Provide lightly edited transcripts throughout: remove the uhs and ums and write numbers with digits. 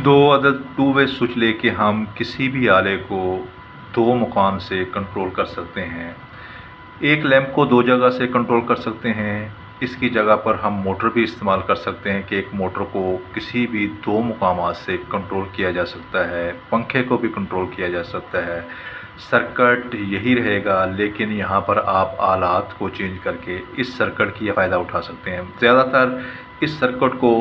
दो अदद two way switch लेके हम किसी भी आले को दो मुकाम से कंट्रोल कर सकते हैं। एक लैंप को दो जगह से कंट्रोल कर सकते हैं। इसकी जगह पर हम मोटर भी इस्तेमाल कर सकते हैं कि एक मोटर को किसी भी दो मुकामात से कंट्रोल किया जा सकता है। पंखे को भी कंट्रोल किया जा सकता है। सर्किट यही रहेगा, लेकिन यहाँ पर आप आलात को चेंज करके इस सर्किट की फ़ायदा उठा सकते हैं। ज़्यादातर इस सर्किट को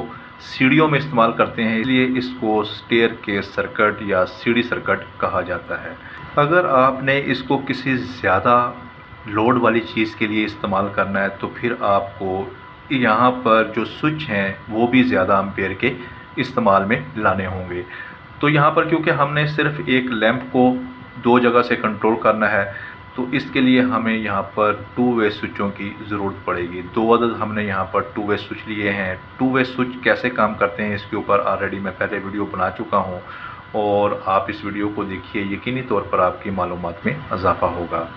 सीढ़ियों में इस्तेमाल करते हैं, इसलिए इसको स्टेयरकेस सर्किट या सीढ़ी सर्किट कहा जाता है। अगर आपने इसको किसी ज़्यादा लोड वाली चीज़ के लिए इस्तेमाल करना है तो फिर आपको यहाँ पर जो स्विच हैं वो भी ज़्यादा एम्पेयर के इस्तेमाल में लाने होंगे। तो यहाँ पर क्योंकि हमने सिर्फ एक लैंप को दो जगह से कंट्रोल करना है, तो इसके लिए हमें यहाँ पर टू वे स्विचों की ज़रूरत पड़ेगी। दो अदद हमने यहाँ पर टू वे स्विच लिए हैं। टू वे स्विच कैसे काम करते हैं इसके ऊपर ऑलरेडी मैं पहले वीडियो बना चुका हूँ, और आप इस वीडियो को देखिए, यकीनी तौर पर आपकी मालूमात में इजाफ़ा होगा।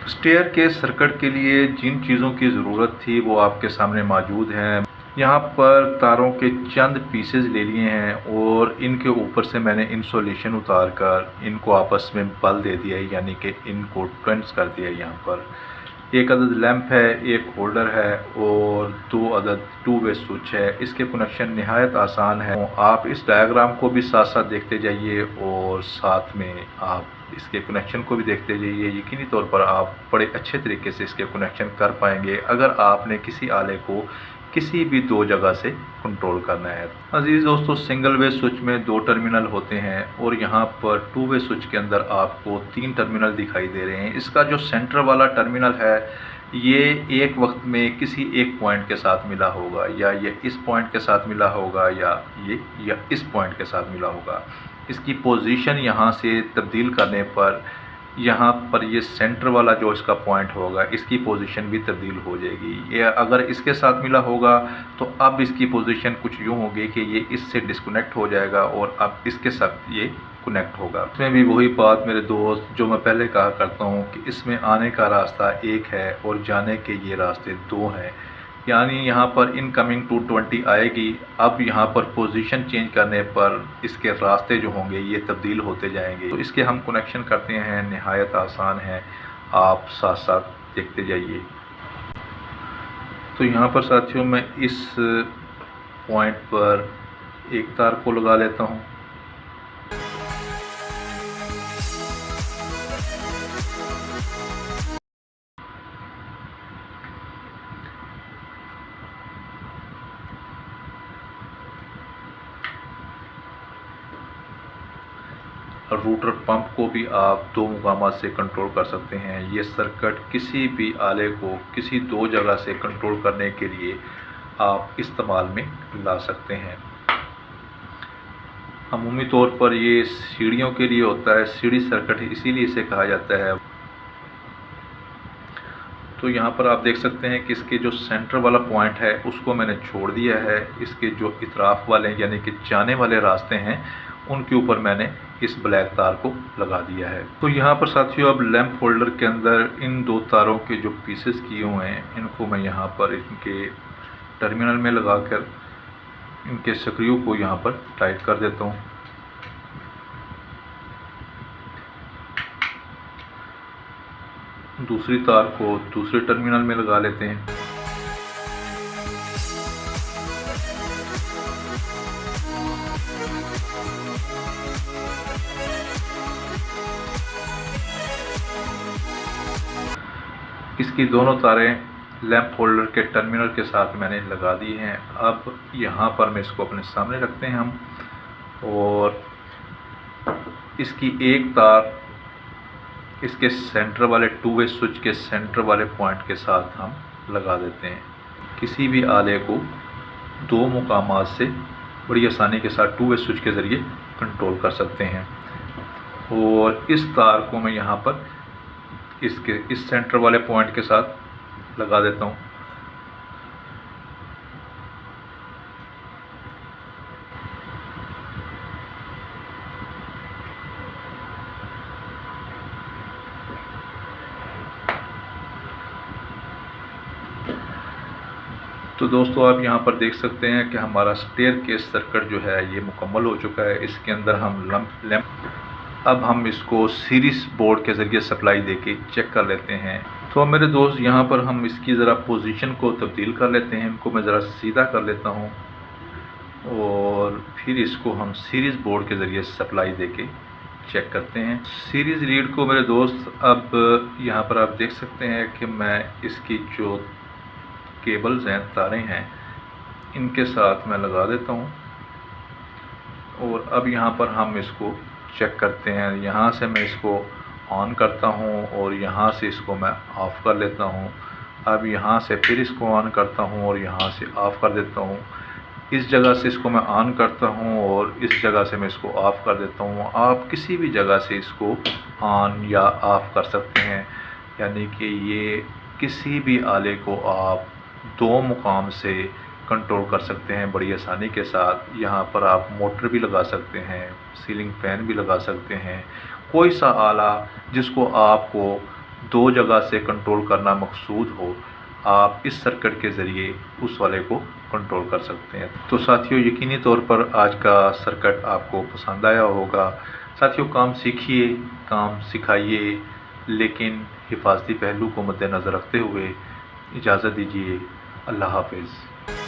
स्टेयरकेस सर्किट के लिए जिन चीज़ों की ज़रूरत थी वो आपके सामने मौजूद हैं। यहाँ पर तारों के चंद पीसेस ले लिए हैं और इनके ऊपर से मैंने इंसुलेशन उतार कर इनको आपस में बल दे दिया है, यानी कि इनको ट्विंस कर दिया है। यहाँ पर एक अदद लैंप है, एक होल्डर है और दो अदद टू वे स्विच है। इसके कनेक्शन नहायत आसान है। आप इस डायग्राम को भी साथ साथ देखते जाइए और साथ में आप इसके कनेक्शन को भी देखते जाइए। यकीनी तौर पर आप बड़े अच्छे तरीके से इसके कनेक्शन कर पाएंगे अगर आपने किसी आले को किसी भी दो जगह से कंट्रोल करना है। अजीज़ दोस्तों, सिंगल वे स्विच में दो टर्मिनल होते हैं और यहाँ पर टू वे स्विच के अंदर आपको तीन टर्मिनल दिखाई दे रहे हैं। इसका जो सेंटर वाला टर्मिनल है ये एक वक्त में किसी एक पॉइंट के साथ मिला होगा, या ये इस पॉइंट के साथ मिला होगा, या इस पॉइंट के साथ मिला होगा। इसकी पोजीशन यहाँ से तब्दील करने पर यहाँ पर ये सेंटर वाला जो इसका पॉइंट होगा इसकी पोजीशन भी तब्दील हो जाएगी। ये अगर इसके साथ मिला होगा तो अब इसकी पोजीशन कुछ यूँ होगी कि ये इससे डिस्कनेक्ट हो जाएगा और अब इसके साथ ये कनेक्ट होगा। इसमें भी वही बात मेरे दोस्त जो मैं पहले कहा करता हूँ कि इसमें आने का रास्ता एक है और जाने के ये रास्ते दो हैं। यानी यहाँ पर इनकमिंग 220 आएगी। अब यहाँ पर पोजीशन चेंज करने पर इसके रास्ते जो होंगे ये तब्दील होते जाएंगे। तो इसके हम कनेक्शन करते हैं, नहायत आसान है, आप साथ साथ देखते जाइए। तो यहाँ पर साथियों मैं इस पॉइंट पर एक तार को लगा लेता हूँ। रूटर पंप को भी आप दो मुकामात से कंट्रोल कर सकते हैं। ये सर्किट किसी भी आले को किसी दो जगह से कंट्रोल करने के लिए आप इस्तेमाल में ला सकते हैं। अमूमी तौर पर ये सीढ़ियों के लिए होता है, सीढ़ी सर्किट इसीलिए इसे कहा जाता है। तो यहाँ पर आप देख सकते हैं कि इसके जो सेंटर वाला पॉइंट है उसको मैंने छोड़ दिया है। इसके जो इतराफ़ वाले यानी कि जाने वाले रास्ते हैं उनके ऊपर मैंने इस ब्लैक तार को लगा दिया है। तो यहाँ पर साथियों अब लैंप होल्डर के अंदर इन दो तारों के जो पीसेस किए हुए हैं इनको मैं यहाँ पर इनके टर्मिनल में लगाकर इनके स्क्रू को यहाँ पर टाइट कर देता हूँ। दूसरी तार को दूसरे टर्मिनल में लगा लेते हैं। इसकी दोनों तारें लैंप होल्डर के टर्मिनल के साथ मैंने लगा दी हैं। अब यहाँ पर मैं इसको अपने सामने रखते हैं हम, और इसकी एक तार इसके सेंटर वाले टू वे स्विच के सेंटर वाले पॉइंट के साथ हम लगा देते हैं। किसी भी आले को दो मुकामात से बड़ी आसानी के साथ टू वे स्विच के ज़रिए कंट्रोल कर सकते हैं। और इस तार को मैं यहाँ पर इसके इस सेंटर वाले पॉइंट के साथ लगा देता हूँ। तो दोस्तों आप यहाँ पर देख सकते हैं कि हमारा स्टेयरकेस सर्किट जो है ये मुकम्मल हो चुका है। इसके अंदर हम लैंप अब हम इसको सीरीज बोर्ड के ज़रिए सप्लाई देके चेक कर लेते हैं। तो मेरे दोस्त यहाँ पर हम इसकी ज़रा पोजीशन को तब्दील कर लेते हैं। इनको मैं ज़रा सीधा कर लेता हूँ और फिर इसको हम सीरीज़ बोर्ड के ज़रिए सप्लाई देके चेक करते हैं। सीरीज़ रीड को मेरे दोस्त अब यहाँ पर आप देख सकते हैं कि मैं इसकी जो केबल्स हैं, तारें हैं, इनके साथ मैं लगा देता हूँ और अब यहाँ पर हम इसको चेक करते हैं। यहाँ से मैं इसको ऑन करता हूँ और यहाँ से इसको मैं ऑफ़ कर लेता हूँ। अब यहाँ से फिर इसको ऑन करता हूँ और यहाँ से ऑफ़ कर देता हूँ। इस जगह से इसको मैं ऑन करता हूँ और इस जगह से मैं इसको ऑफ़ कर देता हूँ। आप किसी भी जगह से इसको ऑन या ऑफ़ कर सकते हैं, यानी कि ये किसी भी आले को आप दो मुकाम से कंट्रोल कर सकते हैं बड़ी आसानी के साथ। यहाँ पर आप मोटर भी लगा सकते हैं, सीलिंग फ़ैन भी लगा सकते हैं। कोई सा आला जिसको आपको दो जगह से कंट्रोल करना मकसूद हो, आप इस सर्किट के ज़रिए उस वाले को कंट्रोल कर सकते हैं। तो साथियों, यकीनी तौर पर आज का सर्किट आपको पसंद आया होगा। साथियों, काम सीखिए, काम सिखाइए, लेकिन हिफाजती पहलू को मद्देनज़र रखते हुए। इजाज़त दीजिए। अल्लाह हाफ़िज़।